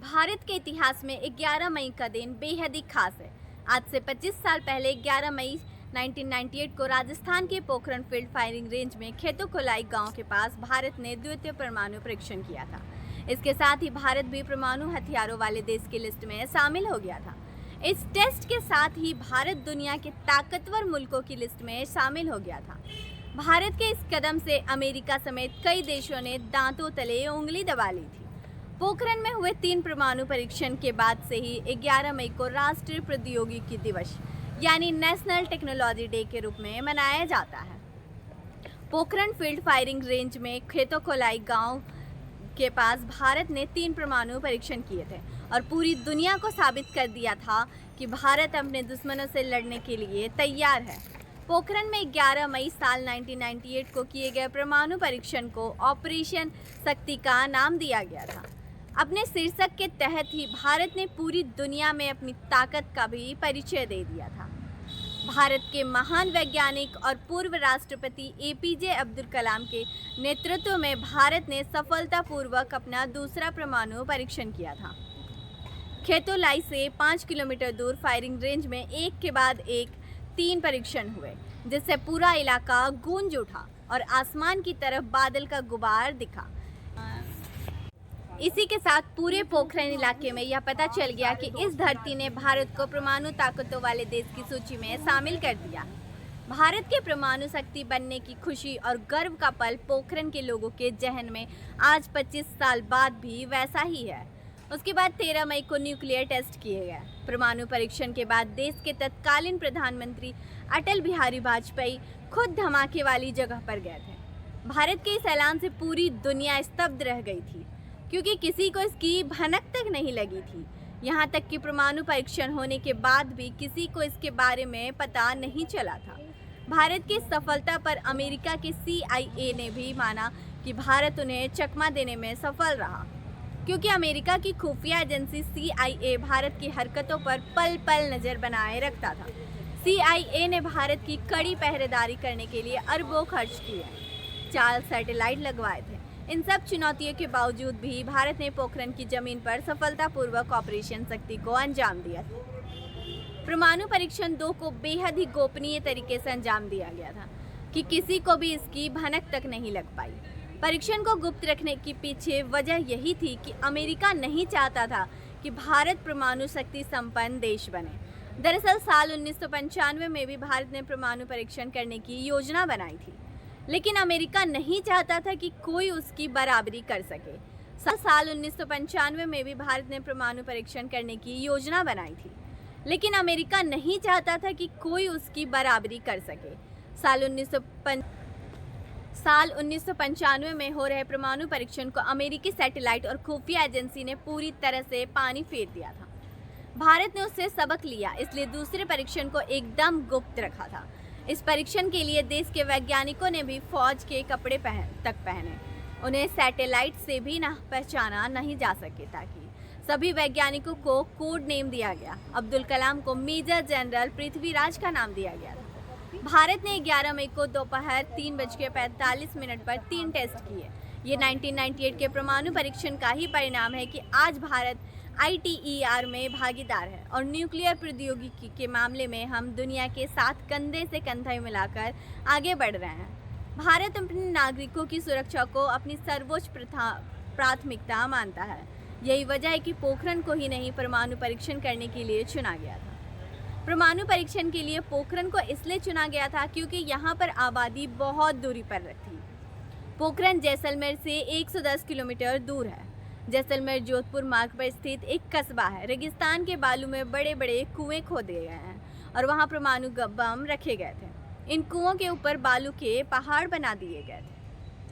भारत के इतिहास में 11 मई का दिन बेहद ही खास है। आज से 25 साल पहले 11 मई 1998 को राजस्थान के पोखरण फील्ड फायरिंग रेंज में खेतोखोलाई गांव के पास भारत ने द्वितीय परमाणु परीक्षण किया था। इसके साथ ही भारत भी परमाणु हथियारों वाले देश की लिस्ट में शामिल हो गया था। इस टेस्ट के साथ ही भारत दुनिया के ताकतवर मुल्कों की लिस्ट में शामिल हो गया था। भारत के इस कदम से अमेरिका समेत कई देशों ने दांतों तले उंगली दबा ली थी। पोखरण में हुए 3 परमाणु परीक्षण के बाद से ही 11 मई को राष्ट्रीय प्रौद्योगिकी दिवस यानी नेशनल टेक्नोलॉजी डे के रूप में मनाया जाता है। पोखरण फील्ड फायरिंग रेंज में खेतोखोलाई गांव के पास भारत ने 3 परमाणु परीक्षण किए थे और पूरी दुनिया को साबित कर दिया था कि भारत अपने दुश्मनों से लड़ने के लिए तैयार है। पोखरण में 11 मई साल 1998 को किए गए परमाणु परीक्षण को ऑपरेशन शक्ति का नाम दिया गया था। अपने शीर्षक के तहत ही भारत ने पूरी दुनिया में अपनी ताकत का भी परिचय दे दिया था। भारत के महान वैज्ञानिक और पूर्व राष्ट्रपति एपीजे अब्दुल कलाम के नेतृत्व में भारत ने सफलतापूर्वक अपना दूसरा परमाणु परीक्षण किया था। खेतोलाई से 5 किलोमीटर दूर फायरिंग रेंज में एक के बाद एक 3 परीक्षण हुए, जिससे पूरा इलाका गूंज उठा और आसमान की तरफ बादल का गुबार दिखा। इसी के साथ पूरे पोखरण इलाके में यह पता चल गया कि इस धरती ने भारत को परमाणु ताकतों वाले देश की सूची में शामिल कर दिया। भारत के परमाणु शक्ति बनने की खुशी और गर्व का पल पोखरण के लोगों के जहन में आज 25 साल बाद भी वैसा ही है। उसके बाद 13 मई को न्यूक्लियर टेस्ट किए गए। परमाणु परीक्षण के बाद देश के तत्कालीन प्रधानमंत्री अटल बिहारी वाजपेयी खुद धमाके वाली जगह पर गए थे। भारत के इस ऐलान से पूरी दुनिया स्तब्ध रह गई थी, क्योंकि किसी को इसकी भनक तक नहीं लगी थी। यहाँ तक कि परमाणु परीक्षण होने के बाद भी किसी को इसके बारे में पता नहीं चला था। भारत की सफलता पर अमेरिका के CIA ने भी माना कि भारत उन्हें चकमा देने में सफल रहा, क्योंकि अमेरिका की खुफिया एजेंसी CIA भारत की हरकतों पर पल पल नज़र बनाए रखता था। CIA ने भारत की कड़ी पहरेदारी करने के लिए अरबों खर्च किए, 4 सैटेलाइट लगवाए थे। इन सब चुनौतियों के बावजूद भी भारत ने पोखरण की जमीन पर सफलतापूर्वक ऑपरेशन शक्ति को अंजाम दिया। परमाणु परीक्षण 2 को बेहद ही गोपनीय तरीके से अंजाम दिया गया था कि किसी को भी इसकी भनक तक नहीं लग पाई। परीक्षण को गुप्त रखने के पीछे वजह यही थी कि अमेरिका नहीं चाहता था कि भारत परमाणु शक्ति संपन्न देश बने। दरअसल साल 1995 में भी भारत ने परमाणु परीक्षण करने की योजना बनाई थी, लेकिन अमेरिका नहीं चाहता था कि कोई उसकी बराबरी कर सके। साल 1995 में भी भारत ने परमाणु परीक्षण करने की योजना बनाई थी, लेकिन अमेरिका नहीं चाहता था कि कोई उसकी बराबरी कर सके। साल 1995 में हो रहे परमाणु परीक्षण को अमेरिकी सैटेलाइट और खुफिया एजेंसी ने पूरी तरह से पानी फेर दिया था। भारत ने उससे सबक लिया, इसलिए दूसरे परीक्षण को एकदम गुप्त रखा था। इस परीक्षण के लिए देश के वैज्ञानिकों ने भी फौज के कपड़े पहने। उन्हें सैटेलाइट से भी पहचाना नहीं जा सके, ताकि सभी वैज्ञानिकों को कोड नेम दिया गया। अब्दुल कलाम को मेजर जनरल पृथ्वीराज का नाम दिया गया था। भारत ने 11 मई को दोपहर 3:45 पर 3 टेस्ट किए। ये 1998 के परमाणु परीक्षण का ही परिणाम है कि आज भारत ITER में भागीदार है और न्यूक्लियर प्रौद्योगिकी के मामले में हम दुनिया के साथ कंधे से कंधा मिलाकर आगे बढ़ रहे हैं। भारत अपने नागरिकों की सुरक्षा को अपनी सर्वोच्च प्राथमिकता मानता है। यही वजह है कि पोखरण को ही नहीं परमाणु परीक्षण करने के लिए चुना गया था। परमाणु परीक्षण के लिए पोखरण को इसलिए चुना गया था क्योंकि यहाँ पर आबादी बहुत दूरी पर थी। पोखरण जैसलमेर से 110 किलोमीटर दूर है। जैसलमेर जोधपुर मार्ग पर स्थित एक कस्बा है। रेगिस्तान के बालू में बड़े बड़े कुएं खोदे गए हैं और वहां परमाणु बम रखे गए थे। इन कुओं के ऊपर बालू के पहाड़ बना दिए गए थे।